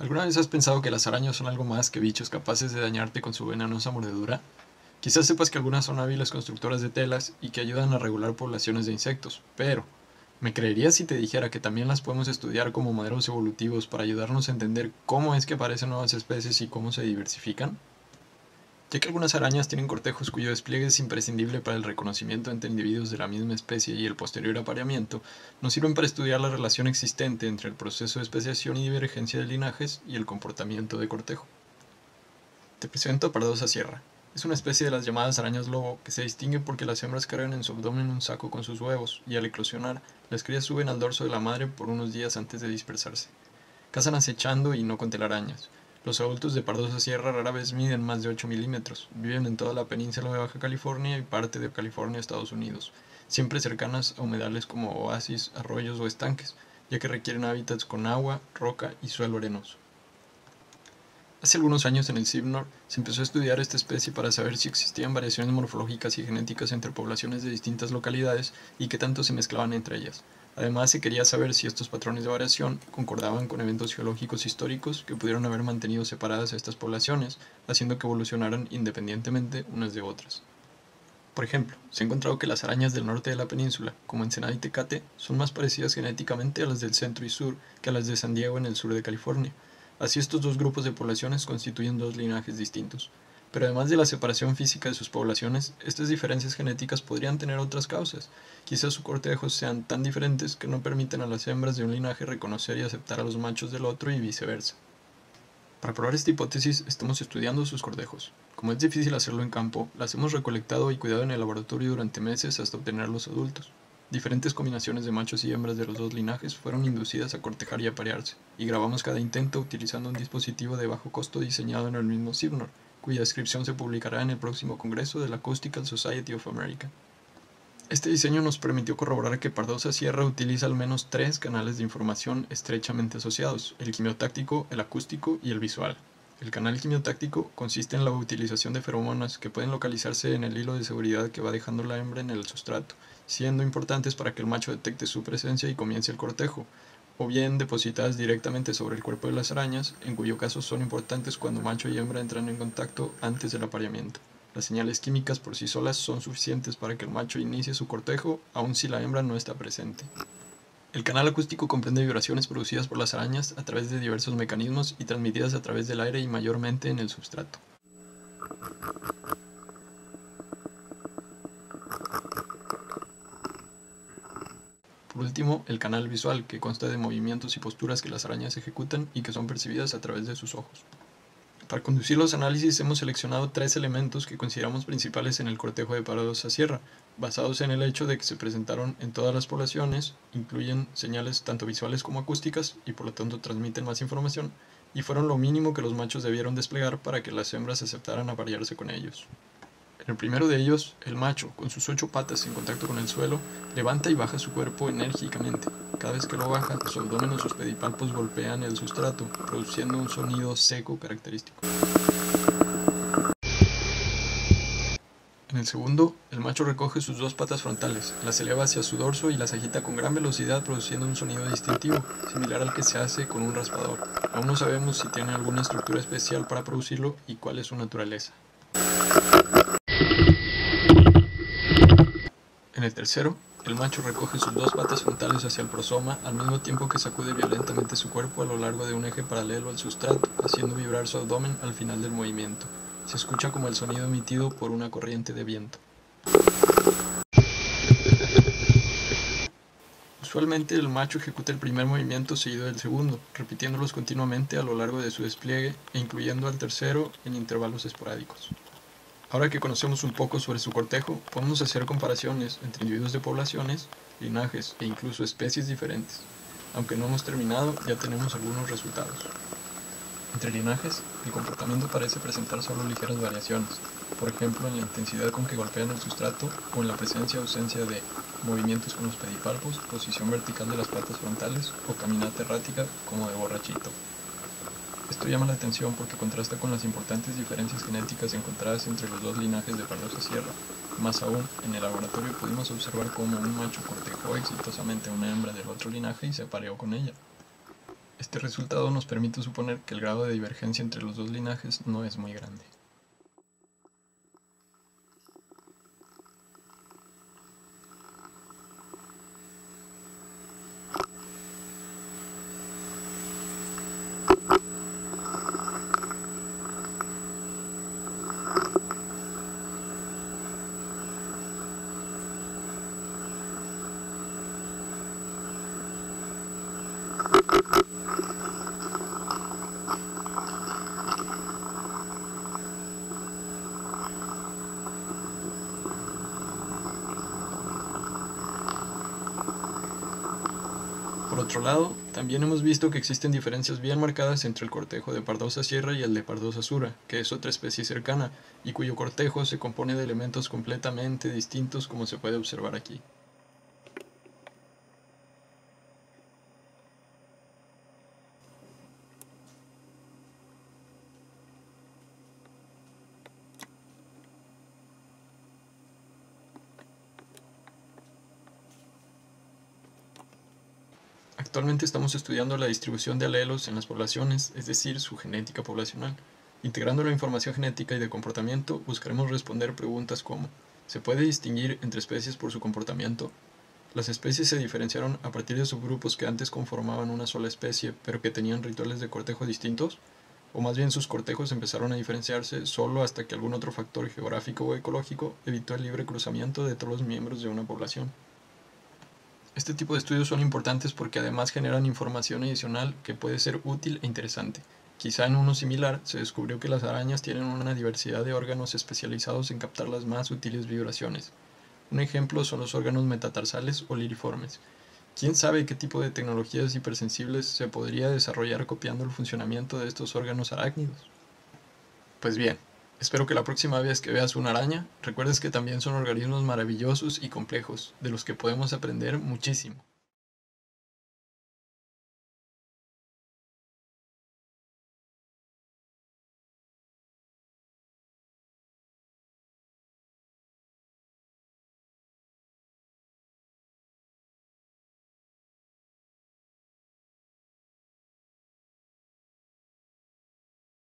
¿Alguna vez has pensado que las arañas son algo más que bichos capaces de dañarte con su venenosa mordedura? Quizás sepas que algunas son hábiles constructoras de telas y que ayudan a regular poblaciones de insectos, pero ¿me creerías si te dijera que también las podemos estudiar como modelos evolutivos para ayudarnos a entender cómo es que aparecen nuevas especies y cómo se diversifican? Ya que algunas arañas tienen cortejos cuyo despliegue es imprescindible para el reconocimiento entre individuos de la misma especie y el posterior apareamiento, nos sirven para estudiar la relación existente entre el proceso de especiación y divergencia de linajes y el comportamiento de cortejo. Te presento a Pardosa sierra. Es una especie de las llamadas arañas lobo que se distingue porque las hembras cargan en su abdomen un saco con sus huevos y al eclosionar, las crías suben al dorso de la madre por unos días antes de dispersarse. Cazan acechando y no con telarañas. Los adultos de Pardosa sierra rara vez miden más de 8 milímetros, viven en toda la península de Baja California y parte de California, Estados Unidos, siempre cercanas a humedales como oasis, arroyos o estanques, ya que requieren hábitats con agua, roca y suelo arenoso. Hace algunos años en el CIBNOR se empezó a estudiar esta especie para saber si existían variaciones morfológicas y genéticas entre poblaciones de distintas localidades y qué tanto se mezclaban entre ellas. Además, se quería saber si estos patrones de variación concordaban con eventos geológicos históricos que pudieron haber mantenido separadas a estas poblaciones, haciendo que evolucionaran independientemente unas de otras. Por ejemplo, se ha encontrado que las arañas del norte de la península, como Ensenada y Tecate, son más parecidas genéticamente a las del centro y sur que a las de San Diego en el sur de California. Así estos dos grupos de poblaciones constituyen dos linajes distintos. Pero además de la separación física de sus poblaciones, estas diferencias genéticas podrían tener otras causas. Quizás sus cortejos sean tan diferentes que no permiten a las hembras de un linaje reconocer y aceptar a los machos del otro y viceversa. Para probar esta hipótesis, estamos estudiando sus cortejos. Como es difícil hacerlo en campo, las hemos recolectado y cuidado en el laboratorio durante meses hasta obtener los adultos. Diferentes combinaciones de machos y hembras de los dos linajes fueron inducidas a cortejar y aparearse, y grabamos cada intento utilizando un dispositivo de bajo costo diseñado en el mismo CIBNOR, cuya descripción se publicará en el próximo congreso de la Acoustical Society of America. Este diseño nos permitió corroborar que Pardosa sierra utiliza al menos 3 canales de información estrechamente asociados: el quimiotáctico, el acústico y el visual. El canal quimiotáctico consiste en la utilización de feromonas que pueden localizarse en el hilo de seguridad que va dejando la hembra en el sustrato, siendo importantes para que el macho detecte su presencia y comience el cortejo, o bien depositadas directamente sobre el cuerpo de las arañas, en cuyo caso son importantes cuando macho y hembra entran en contacto antes del apareamiento. Las señales químicas por sí solas son suficientes para que el macho inicie su cortejo, aun si la hembra no está presente. El canal acústico comprende vibraciones producidas por las arañas a través de diversos mecanismos y transmitidas a través del aire y mayormente en el substrato. Por último, el canal visual, que consta de movimientos y posturas que las arañas ejecutan y que son percibidas a través de sus ojos. Para conducir los análisis hemos seleccionado 3 elementos que consideramos principales en el cortejo de Pardosa sierra, basados en el hecho de que se presentaron en todas las poblaciones, incluyen señales tanto visuales como acústicas y por lo tanto transmiten más información, y fueron lo mínimo que los machos debieron desplegar para que las hembras aceptaran aparearse con ellos. En el primero de ellos, el macho, con sus 8 patas en contacto con el suelo, levanta y baja su cuerpo enérgicamente. Cada vez que lo baja, su abdomen o sus pedipalpos golpean el sustrato, produciendo un sonido seco característico. En el segundo, el macho recoge sus 2 patas frontales, las eleva hacia su dorso y las agita con gran velocidad, produciendo un sonido distintivo, similar al que se hace con un raspador. Aún no sabemos si tiene alguna estructura especial para producirlo y cuál es su naturaleza. En el tercero, el macho recoge sus 2 patas frontales hacia el prosoma al mismo tiempo que sacude violentamente su cuerpo a lo largo de un eje paralelo al sustrato, haciendo vibrar su abdomen al final del movimiento. Se escucha como el sonido emitido por una corriente de viento. Usualmente el macho ejecuta el primer movimiento seguido del segundo, repitiéndolos continuamente a lo largo de su despliegue e incluyendo al tercero en intervalos esporádicos. Ahora que conocemos un poco sobre su cortejo, podemos hacer comparaciones entre individuos de poblaciones, linajes e incluso especies diferentes. Aunque no hemos terminado, ya tenemos algunos resultados. Entre linajes, el comportamiento parece presentar solo ligeras variaciones, por ejemplo en la intensidad con que golpean el sustrato o en la presencia o ausencia de movimientos con los pedipalpos, posición vertical de las patas frontales o caminata errática como de borrachito. Esto llama la atención porque contrasta con las importantes diferencias genéticas encontradas entre los dos linajes de Pardosa sierra. Más aún, en el laboratorio pudimos observar cómo un macho cortejó exitosamente a una hembra del otro linaje y se apareó con ella. Este resultado nos permite suponer que el grado de divergencia entre los dos linajes no es muy grande. Por otro lado, también hemos visto que existen diferencias bien marcadas entre el cortejo de Pardosa sierra y el de Pardosa sura, que es otra especie cercana, y cuyo cortejo se compone de elementos completamente distintos como se puede observar aquí. Actualmente estamos estudiando la distribución de alelos en las poblaciones, es decir, su genética poblacional. Integrando la información genética y de comportamiento, buscaremos responder preguntas como: ¿se puede distinguir entre especies por su comportamiento? ¿Las especies se diferenciaron a partir de subgrupos que antes conformaban una sola especie, pero que tenían rituales de cortejo distintos? ¿O más bien sus cortejos empezaron a diferenciarse solo hasta que algún otro factor geográfico o ecológico evitó el libre cruzamiento de todos los miembros de una población? Este tipo de estudios son importantes porque además generan información adicional que puede ser útil e interesante. Quizá en uno similar se descubrió que las arañas tienen una diversidad de órganos especializados en captar las más sutiles vibraciones. Un ejemplo son los órganos metatarsales o liriformes. ¿Quién sabe qué tipo de tecnologías hipersensibles se podría desarrollar copiando el funcionamiento de estos órganos arácnidos? Pues bien, espero que la próxima vez que veas una araña, recuerdes que también son organismos maravillosos y complejos, de los que podemos aprender muchísimo.